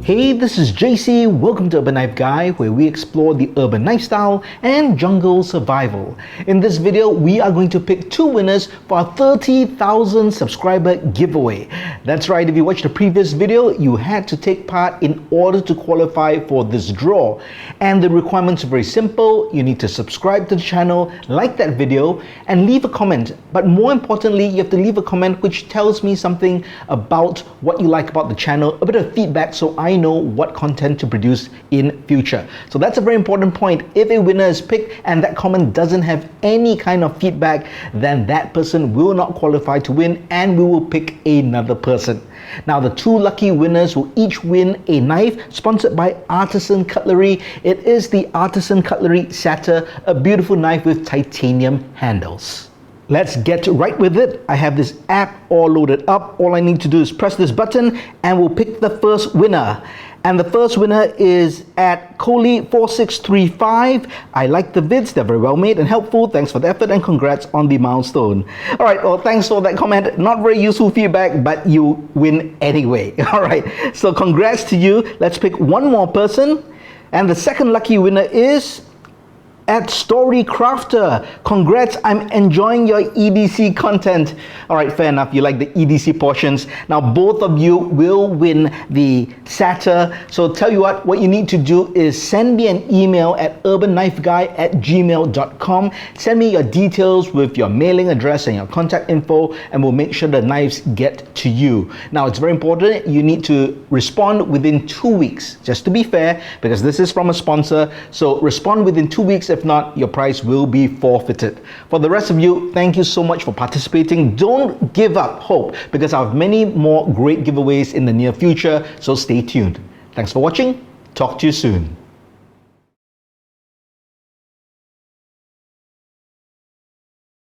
Hey, this is JC. Welcome to Urban Knife Guy, where we explore the urban lifestyle and jungle survival. In this video, we are going to pick two winners for our 30,000 subscriber giveaway. That's right, if you watched the previous video, you had to take part in order to qualify for this draw. And the requirements are very simple. You need to subscribe to the channel, like that video, and leave a comment. But more importantly, you have to leave a comment which tells me something about what you like about the channel, a bit of feedback, so I know what content to produce in future. So that's a very important point. If a winner is picked and that comment doesn't have any kind of feedback, then that person will not qualify to win and we will pick another person. Now the two lucky winners will each win a knife sponsored by Artisan Cutlery. It is the Artisan Cutlery Satyr, a beautiful knife with titanium handles. Let's get right with it. I have this app all loaded up. All I need to do is press this button and we'll pick the first winner. And the first winner is at Coley4635. I like the vids, they're very well made and helpful. Thanks for the effort and congrats on the milestone. All right, well, thanks for that comment. Not very useful feedback, but you win anyway. All right, so congrats to you. Let's pick one more person. And the second lucky winner is at Story Crafter. Congrats, I'm enjoying your EDC content. All right, fair enough, you like the EDC portions. Now both of you will win the Satyr. So tell you what you need to do is send me an email at urbanknifeguy@gmail.com. Send me your details with your mailing address and your contact info, and we'll make sure the knives get to you. Now it's very important, you need to respond within 2 weeks, just to be fair, because this is from a sponsor. So respond within 2 weeks. If not, your prize will be forfeited. For the rest of you, thank you so much for participating. Don't give up hope, because I have many more great giveaways in the near future, so stay tuned. Thanks for watching. Talk to you soon.